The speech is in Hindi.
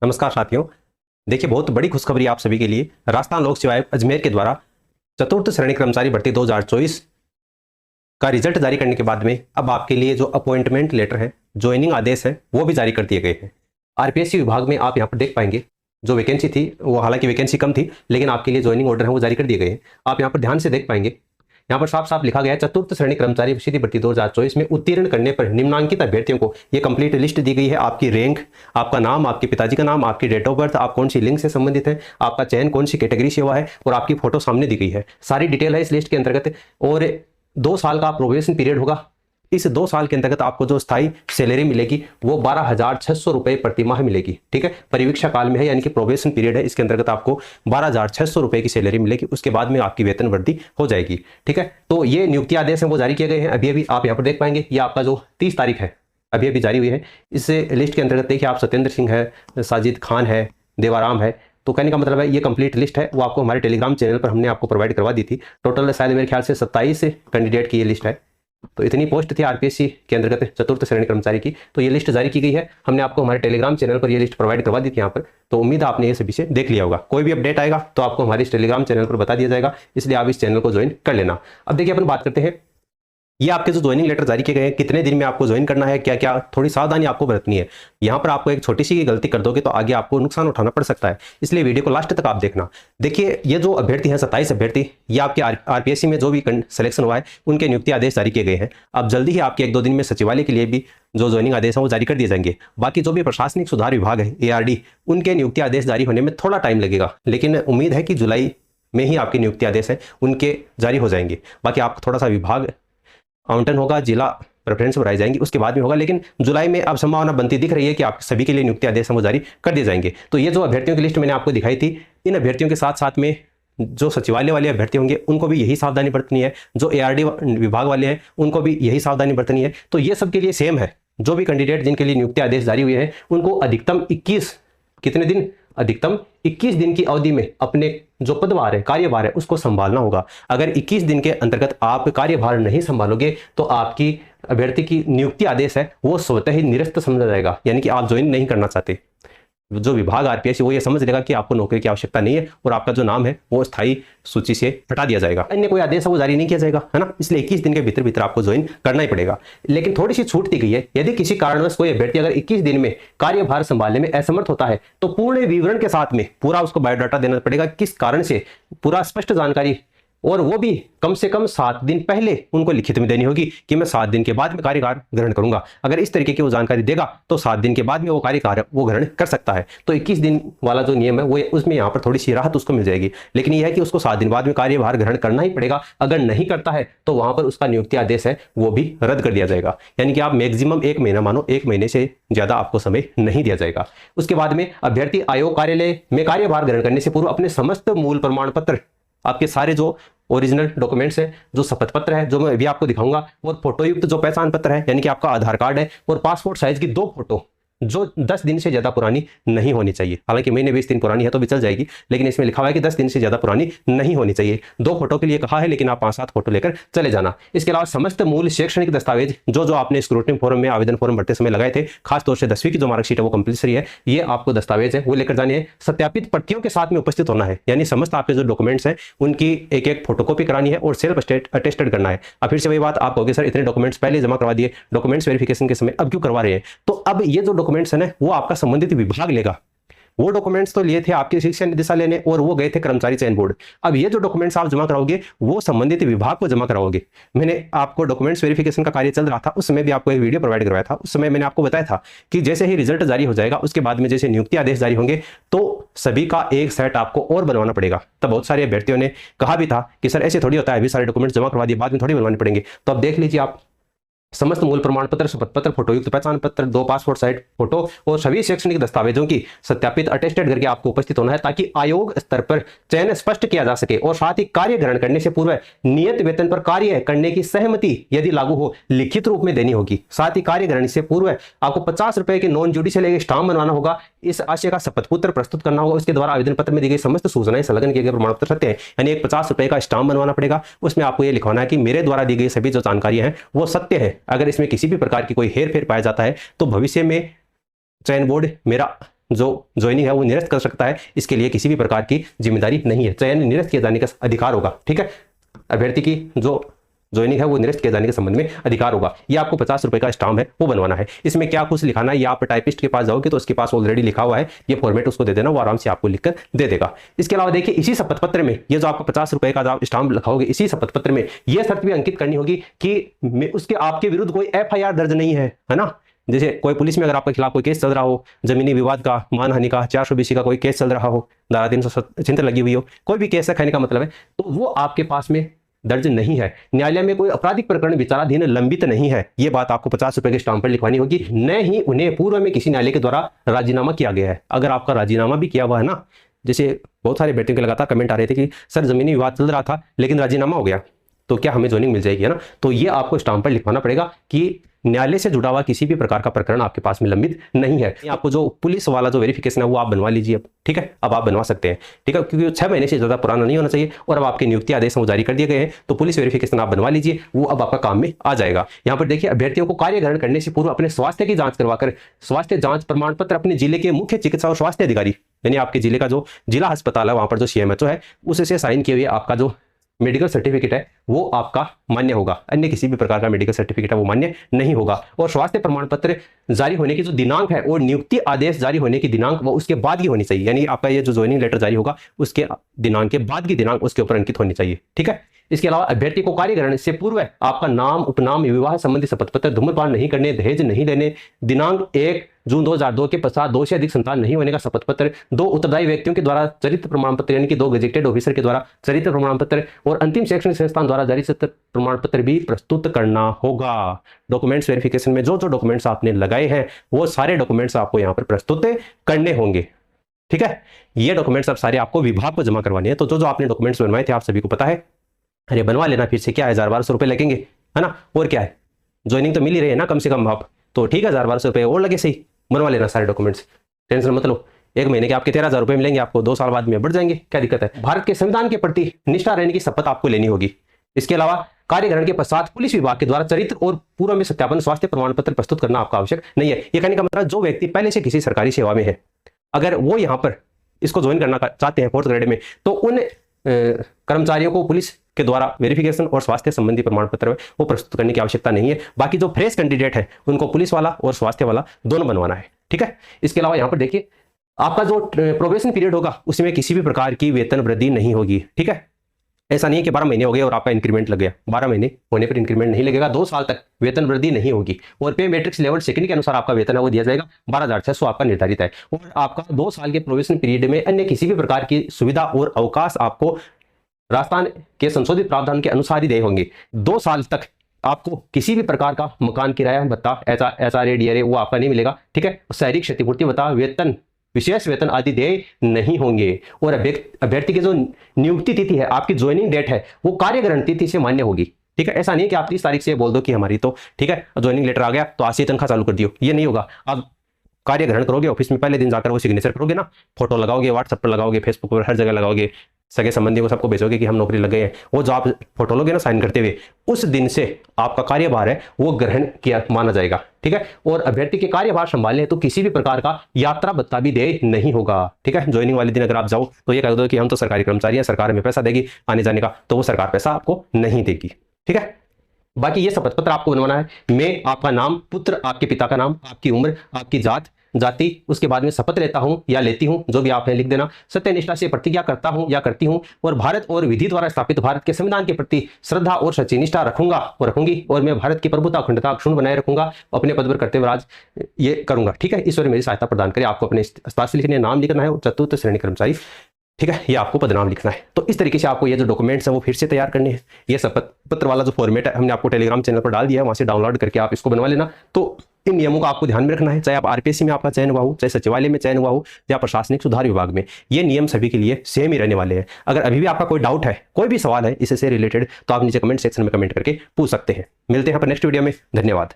नमस्कार साथियों। देखिए, बहुत बड़ी खुशखबरी आप सभी के लिए। राजस्थान लोक सेवा आयोग अजमेर के द्वारा चतुर्थ श्रेणी कर्मचारी भर्ती 2024 का रिजल्ट जारी करने के बाद में अब आपके लिए जो अपॉइंटमेंट लेटर है, ज्वाइनिंग आदेश है, वो भी जारी कर दिए गए हैं। आरपीएससी विभाग में आप यहाँ पर देख पाएंगे जो वैकेंसी थी, वो हालांकि वैकेंसी कम थी, लेकिन आपके लिए ज्वाइनिंग ऑर्डर है वो जारी कर दिए गए हैं। आप यहाँ पर ध्यान से देख पाएंगे, यहाँ पर साफ साफ लिखा गया है, चतुर्थ श्रेणी कर्मचारी सीधी भर्ती 2024 में उत्तीर्ण करने पर निम्नांकित अभ्यर्थियों को ये कंप्लीट लिस्ट दी गई है। आपकी रैंक, आपका नाम, आपके पिताजी का नाम, आपकी डेट ऑफ बर्थ, आप कौन सी लिंक से संबंधित है, आपका चयन कौन सी कैटेगरी से हुआ है और आपकी फोटो सामने दी गई है। सारी डिटेल है इस लिस्ट के अंतर्गत। और 2 साल का प्रोबेशन पीरियड होगा। इस 2 साल के अंतर्गत आपको जो स्थायी सैलरी मिलेगी वो 12,600 रुपए प्रति माह मिलेगी। ठीक है, परिवीक्षा काल में है, यानी कि प्रोबेशन पीरियड है, इसके अंतर्गत आपको 12,600 रुपए की सैलरी मिलेगी। उसके बाद में आपकी वेतन वृद्धि हो जाएगी। ठीक है, तो ये नियुक्ति आदेश है वो जारी किए गए हैं। अभी आप यहाँ पर देख पाएंगे, ये आपका जो 30 तारीख है अभी जारी हुई है। इस लिस्ट के अंतर्गत देखिए, आप सत्येंद्र सिंह है, साजिद खान है, देवाराम है। तो कहने का मतलब है ये कंप्लीट लिस्ट है, वो आपको हमारे टेलीग्राम चैनल पर हमने आपको प्रोवाइड करवा दी थी। टोटल शायद मेरे ख्याल से 27 कैंडिडेट की ये लिस्ट है। तो इतनी पोस्ट थी आरपीएससी के अंतर्गत चतुर्थ श्रेणी कर्मचारी की। तो ये लिस्ट जारी की गई है, हमने आपको हमारे टेलीग्राम चैनल पर ये लिस्ट प्रोवाइड करवा दी थी यहाँ पर। तो उम्मीद है आपने ये सभी से देख लिया होगा। कोई भी अपडेट आएगा तो आपको हमारे इस टेलीग्राम चैनल पर बता दिया जाएगा, इसलिए आप इस चैनल को ज्वाइन कर लेना। अब देखिए, अपन बात करते हैं, ये आपके जो ज्वाइनिंग लेटर जारी किए गए हैं, कितने दिन में आपको ज्वाइन करना है, क्या क्या थोड़ी सावधानी आपको बरतनी है। यहाँ पर आपको एक छोटी सी गलती कर दोगे तो आगे आपको नुकसान उठाना पड़ सकता है, इसलिए वीडियो को लास्ट तक आप देखना। देखिए, ये जो अभ्यर्थी हैं 27 अभ्यर्थी, ये आपके आरपीएससी में जो भी सिलेक्शन हुआ है उनके नियुक्ति आदेश जारी किए गए हैं। अब जल्दी ही आपके 1-2 दिन में सचिवालय के लिए भी जो ज्वाइनिंग आदेश है वो जारी कर दिए जाएंगे। बाकी जो भी प्रशासनिक सुधार विभाग है, ARD, उनके नियुक्ति आदेश जारी होने में थोड़ा टाइम लगेगा, लेकिन उम्मीद है कि जुलाई में ही आपके नियुक्ति आदेश है उनके जारी हो जाएंगे। बाकी आपको थोड़ा सा विभाग आवंटन होगा, जिला प्रेफरेंस बढ़ाई जाएंगी, उसके बाद में होगा, लेकिन जुलाई में अब संभावना बनती दिख रही है कि आप सभी के लिए नियुक्ति आदेश वो जारी कर दिए जाएंगे। तो ये जो अभ्यर्थियों की लिस्ट मैंने आपको दिखाई थी, इन अभ्यर्थियों के साथ साथ में जो सचिवालय वाले अभ्यर्थी होंगे उनको भी यही सावधानी बरतनी है, जो ARD विभाग वाले हैं उनको भी यही सावधानी बरतनी है। तो ये सबके लिए सेम है। जो भी कैंडिडेट जिनके लिए नियुक्ति आदेश जारी हुए हैं उनको अधिकतम 21 कितने दिन अधिकतम 21 दिन की अवधि में अपने जो पदभार है, कार्यभार है, उसको संभालना होगा। अगर 21 दिन के अंतर्गत आप कार्यभार नहीं संभालोगे तो आपकी अभ्यर्थी की नियुक्ति आदेश है वो स्वतः ही निरस्त समझा जाएगा, यानी कि आप ज्वाइन नहीं करना चाहते। जो विभाग आरपीएससी वो ये समझ लेगा कि आपको नौकरी की आवश्यकता नहीं है और आपका जो नाम है वो स्थायी सूची से हटा दिया जाएगा। अन्य कोई आदेश है वो जारी नहीं किया जाएगा, है ना। इसलिए 21 दिन के भीतर आपको ज्वाइन करना ही पड़ेगा। लेकिन थोड़ी सी छूट दी गई है, यदि किसी कारणवश कोई अभ्यर्थी अगर 21 दिन में कार्यभार संभालने में असमर्थ होता है तो पूर्ण विवरण के साथ में पूरा उसको बायोडाटा देना पड़ेगा, किस कारण से, पूरा स्पष्ट जानकारी, और वो भी कम से कम 7 दिन पहले उनको लिखित में देनी होगी कि मैं 7 दिन के बाद में कार्यभार ग्रहण करूंगा। अगर इस तरीके की वो जानकारी देगा तो 7 दिन के बाद में वो कार्यभार वो ग्रहण कर सकता है। तो 21 दिन वाला जो नियम है वो उसमें यहाँ पर थोड़ी सी राहत उसको मिल जाएगी, लेकिन यह है कि उसको 7 दिन बाद में कार्यभार ग्रहण करना ही पड़ेगा। अगर नहीं करता है तो वहां पर उसका नियुक्ति आदेश है वो भी रद्द कर दिया जाएगा, यानी कि आप मैक्सिमम 1 महीना मानो, 1 महीने से ज्यादा आपको समय नहीं दिया जाएगा। उसके बाद में अभ्यर्थी आयोग कार्यालय में कार्यभार ग्रहण करने से पूर्व अपने समस्त मूल प्रमाण पत्र, आपके सारे जो ओरिजिनल डॉक्यूमेंट्स है, जो शपथ पत्र है, जो मैं अभी आपको दिखाऊंगा, और फोटो युक्त जो पहचान पत्र है, यानी कि आपका आधार कार्ड है, और पासपोर्ट साइज की 2 फोटो जो 10 दिन से ज्यादा पुरानी नहीं होनी चाहिए। हालांकि महीने 20 दिन पुरानी है तो भी चल जाएगी, लेकिन इसमें लिखा हुआ है कि 10 दिन से ज्यादा पुरानी नहीं होनी चाहिए। 2 फोटो के लिए कहा है, लेकिन आप 5-7 फोटो लेकर चले जाना। इसके अलावा समस्त मूल शैक्षणिक दस्तावेज जो आपने स्क्रूटनी फॉर्म में आवेदन फॉर्म भरते समय लगाए थे, खासतौर से 10वीं की जो मार्कशीट है वो कंपल्सरी है, ये आपको दस्तावेज है वो लेकर जाने हैं। सत्यापित प्रतियों के साथ में उपस्थित होना है, यानी समस्त आपके जो डॉक्यूमेंट्स हैं उनकी एक फोटोकॉपी करानी है और सेल्फ अटेस्टेड करना है। अब फिर से वही बात, आप कहोगे सर इतने डॉक्यूमेंट्स पहले जमा करवा दिए, डॉक्यूमेंट्स वेरिफिकेशन के समय अब क्यों करवा रहे हैं? तो अब ये जो डॉक्यूमेंट्स है ना वो आपका संबंधित विभाग लेगा। वो डॉक्यूमेंट्स तो लिए थे आपके शिक्षा निदेशालय ने और वो गए थे कर्मचारी चयन बोर्ड। अब ये जो डॉक्यूमेंट्स आप जमा कराओगे वो संबंधित विभाग को जमा कराओगे। मैंने आपको डॉक्यूमेंट्स वेरिफिकेशन का कार्य चल रहा था, उस समय भी आपको एक वीडियो प्रोवाइड करवाया था। उस समय मैंने आपको बताया था कि जैसे ही रिजल्ट जारी हो जाएगा उसके बाद में जैसे नियुक्ति आदेश जारी होंगे तो सभी का एक सेट आपको और बनवाना पड़ेगा। तब बहुत सारे अभ्यर्थियों ने कहा भी था कि सर ऐसे थोड़ी होता है, अभी सारे डॉक्यूमेंट्स जमा करवा दिए बाद में थोड़ी बनवाने पड़ेंगे। तो अब देख लीजिए, आप समस्त मूल प्रमाण पत्र, शपथ पत्र, फोटो युक्त पहचान पत्र, 2 पासपोर्ट साइज फोटो और सभी शैक्षणिक दस्तावेजों की सत्यापित अटेस्टेड करके आपको उपस्थित होना है, ताकि आयोग स्तर पर चयन स्पष्ट किया जा सके। और साथ ही कार्य ग्रहण करने से पूर्व नियत वेतन पर कार्य करने की सहमति यदि लागू हो लिखित रूप में देनी होगी। साथ ही कार्य ग्रहण से पूर्व आपको 50 रुपए के नॉन जुडिशियल स्टाम्प बनवाना होगा, इस आशय का शपथ पत्र प्रस्तुत करना होगा। उसके द्वारा आवेदन पत्र में दी गई समस्त सूचनाएं संलग्न किए गए प्रमाण पत्र सत्य है, यानी एक 50 रुपए का स्टाम्प बनवाना पड़ेगा। उसमें आपको यह लिखवाना है कि मेरे द्वारा दी गई सभी जो जानकारी है वो सत्य है। अगर इसमें किसी भी प्रकार की कोई हेर फेर पाया जाता है तो भविष्य में चयन बोर्ड मेरा जो ज्वाइनिंग है वो निरस्त कर सकता है, इसके लिए किसी भी प्रकार की जिम्मेदारी नहीं है। चयन निरस्त किए जाने का अधिकार होगा। ठीक है, अभ्यर्थी की जो ज्वाइनिंग है वो निरस्त किए जाने के संबंध में अधिकार होगा। ये आपको 50 रुपए का स्टाम्प है वो बनवाना है। इसमें क्या कुछ लिखाना है, ये आप टाइपिस्ट के पास जाओगे तो उसके पास ऑलरेडी लिखा हुआ है, ये फॉर्मेट उसको दे देना, वो आराम से आपको लिखकर दे देगा। इसके अलावा देखिए, इसी शपथ पत्र में ये जो आपको 50 रुपए का स्टाम्प लिखाओगे, इसी शपथ पत्र में ये शर्त भी अंकित करनी होगी कि उसके आपके विरुद्ध कोई FIR दर्ज नहीं है ना। जैसे कोई पुलिस में अगर आपके खिलाफ कोई केस चल रहा हो, जमीनी विवाद का, मानहानि का, 420 का कोई केस चल रहा हो, धारा 370 लगी हुई हो, कोई भी केस है कहने का मतलब है, तो वो आपके पास में दर्ज नहीं है। न्यायालय में कोई आपराधिक प्रकरण विचाराधीन लंबित नहीं है, ये बात आपको 50 रुपए के स्टाम्प पर लिखवानी होगी। न ही उन्हें पूर्व में किसी न्यायालय के द्वारा राजीनामा किया गया है। अगर आपका राजीनामा भी किया हुआ है ना, जैसे बहुत सारे बेटियों के लगातार कमेंट आ रहे थे कि सर जमीनी विवाद चल रहा था लेकिन राजीनामा हो गया, तो क्या हमें ज्वाइनिंग मिल जाएगी, है ना। तो ये आपको स्टाम्प पर लिखवाना पड़ेगा कि न्यायालय से जुड़ा हुआ किसी भी प्रकार का प्रकरण आपके पास में लंबित नहीं है। आपको जो पुलिस वाला जो वेरिफिकेशन है वो आप बनवा लीजिए अब। ठीक है, अब आप बनवा सकते हैं। ठीक है, क्योंकि 6 महीने से ज्यादा पुराना नहीं होना चाहिए और अब आपके नियुक्ति आदेश वो जारी कर दिए गए हैं, तो पुलिस वेरिफिकेशन आप बनवा लीजिए, वो अब आपका काम में आ जाएगा। यहाँ पर देखिए, अभ्यर्थियों को कार्य ग्रहण करने से पूर्व अपने स्वास्थ्य की जांच करवाकर स्वास्थ्य जांच प्रमाण पत्र अपने जिले के मुख्य चिकित्सा और स्वास्थ्य अधिकारी, यानी आपके जिले का जो जिला अस्पताल है वहां पर जो CMHO है उससे साइन किए हुए आपका जो मेडिकल सर्टिफिकेट है वो आपका मान्य होगा। अन्य किसी भी प्रकार का मेडिकल सर्टिफिकेट है वो मान्य नहीं होगा। और स्वास्थ्य प्रमाण पत्र जारी होने की जो दिनांक है और नियुक्ति आदेश जारी होने की दिनांक वो उसके बाद की होनी चाहिए, यानी आपका ये जो ज्वाइनिंग लेटर जारी होगा उसके दिनांक के बाद की दिनांक उसके ऊपर अंकित होनी चाहिए। ठीक है, इसके अलावा अभ्यर्थी को कार्य ग्रहण से पूर्व आपका नाम, उपनाम, विवाह संबंधी शपथ पत्र, धूम्रपान नहीं करने, दहेज नहीं लेने, दिनांक 1 जून 2002 के पश्चात 2 से अधिक संतान नहीं होने का शपथ पत्र, 2 उत्तरदायी व्यक्तियों के द्वारा चरित्र प्रमाण पत्र यानी कि 2 गजेटेड ऑफिसर के द्वारा चरित्र प्रमाण पत्र और अंतिम शैक्षणिक संस्थान द्वारा जारी चरित्र प्रमाण पत्र भी प्रस्तुत करना होगा। डॉक्यूमेंट्स वेरिफिकेशन में जो जो डॉक्यूमेंट्स आपने लगाए हैं वो सारे डॉक्यूमेंट्स आपको यहाँ पर प्रस्तुत करने होंगे। ठीक है, ये डॉक्यूमेंट्स अब सारे आपको विभाग को जमा करवाने हैं। तो जो आपने डॉक्यूमेंट्स बनवाए थे आप सभी को पता है, अरे बनवा लेना, फिर से क्या है 1000-1200 रुपए लगेंगे, है ना। और क्या है, ज्वाइनिंग तो मिल ही रही है ना कम से कम आप, तो ठीक है 1000-1200 रुपए और लगे सही, बनवा लेना सारे डॉक्यूमेंट्स, टेंशन मत लो। 1 महीने के आपके 13,000 रुपए मिलेंगे आपको, 2 साल बाद में बढ़ जाएंगे, क्या दिक्कत है। भारत के संविधान के प्रति निष्ठा रहने की शपथ आपको लेनी होगी। इसके अलावा कार्य ग्रहण के पश्चात पुलिस विभाग के द्वारा चरित्र और पूर्व में सत्यापन स्वास्थ्य प्रमाण पत्र प्रस्तुत करना आपका आवश्यक नहीं है। ये कहने का मतलब जो व्यक्ति पहले से किसी सरकारी सेवा में है, अगर वो यहाँ पर इसको ज्वाइन करना चाहते हैं 4th ग्रेड में, तो उन कर्मचारियों को पुलिस के द्वारा वेरिफिकेशन और स्वास्थ्य संबंधी प्रमाण पत्र वो प्रस्तुत करने की आवश्यकता नहीं है। बाकी जो फ्रेश कैंडिडेट है उनको पुलिस वाला और स्वास्थ्य वाला दोनों बनवाना है। ठीक है, इसके अलावा यहाँ पर देखिए, आपका जो प्रोबेशन पीरियड होगा उसमें किसी भी प्रकार की वेतन वृद्धि नहीं होगी। ठीक है, ऐसा नहीं है कि 12 महीने हो गए और आपका इंक्रीमेंट लग गया, 12 महीने होने पर इंक्रीमेंट नहीं लगेगा, 2 साल तक वेतन वृद्धि नहीं होगी। और पे मैट्रिक्स लेवल 2 के अनुसार आपका वेतन है वो दिया जाएगा, 12,600 आपका निर्धारित है। और आपका 2 साल के प्रोबेशन पीरियड में अन्य किसी भी प्रकार की सुविधा और अवकाश आपको राजस्थान के संशोधित प्रावधान के अनुसार ही दे होंगे। 2 साल तक आपको किसी भी प्रकार का मकान किराया भत्ता, SRA DRA वो आपका नहीं मिलेगा। ठीक है, शहरी क्षतिपूर्ति भत्ता, वेतन, विशेष वेतन आदि देय नहीं होंगे। और अभ्यर्थी की जो नियुक्ति तिथि है, आपकी ज्वाइनिंग डेट है, वो कार्य ग्रहण तिथि से मान्य होगी। ठीक है, ऐसा नहीं है कि आप 30 तारीख से बोल दो कि हमारी तो ठीक है ज्वाइनिंग लेटर आ गया तो आज से तनख्वाह चालू कर दियो, ये नहीं होगा। आप कार्य ग्रहण करोगे, ऑफिस में पहले दिन जाकर वो सिग्नेचर करोगे ना, फोटो लगाओगे, व्हाट्सएप पर लगाओगे, फेसबुक पर हर जगह लगाओगे, सगे संबंधियों को सबको भेजोगे कि हम नौकरी लग गए हैं। वो जो आप फोटो लोगे ना साइन करते हुए, उस दिन से आपका कार्यभार है वो ग्रहण किया माना जाएगा। ठीक है, और अभ्यर्थी के कार्यभार संभालने तो किसी भी प्रकार का यात्रा भत्ता भी देय नहीं होगा। ठीक है, ज्वाइनिंग वाले दिन अगर आप जाओ तो ये कह दो कि हम तो सरकारी कर्मचारी हैं, सरकार हमें पैसा देगी आने जाने का, तो वो सरकार पैसा आपको नहीं देगी। ठीक है, बाकी ये शपथ पत्र आपको बनवाना है। मैं आपका नाम, पुत्र, आपके पिता का नाम, आपकी उम्र, आपकी जाति, उसके बाद में शपथ लेता हूं या लेती हूं, जो भी आपने लिख देना। सत्यनिष्ठा से प्रतिज्ञा करता हूं या करती हूं और भारत और विधि द्वारा स्थापित भारत के संविधान के प्रति श्रद्धा और सच्ची निष्ठा रखूंगा और रखूंगी, और मैं भारत की प्रभुता अखंडता अक्षुण्ण बनाए रखूंगा, अपने पद पर कर्तव्य राज ये करूंगा। ठीक है, ईश्वर मेरी सहायता प्रदान करे। आपको अपने हस्ताक्षर लिखने, नाम लिखना है, 4th श्रेणी कर्मचारी। ठीक है, ये आपको पदनाम लिखना है। तो इस तरीके से आपको ये जो डॉक्यूमेंट्स हैं वो फिर से तैयार करने हैं। ये शपथ पत्र वाला जो फॉर्मेट है हमने आपको टेलीग्राम चैनल पर डाल दिया है, वहां से डाउनलोड करके आप इसको बनवा लेना। तो इन नियमों का आपको ध्यान में रखना है, चाहे आप RPSC में आपका चयन हुआ हो, चाहे सचिवालय में चयन हुआ हो, या प्रशासनिक सुधार विभाग में, ये नियम सभी के लिए सेम ही रहने वाले हैं। अगर अभी भी आपका कोई डाउट है, कोई भी सवाल है इससे रिलेटेड, तो आप नीचे कमेंट सेक्शन में कमेंट करके पूछ सकते हैं। मिलते हैं पर नेक्स्ट वीडियो में। धन्यवाद।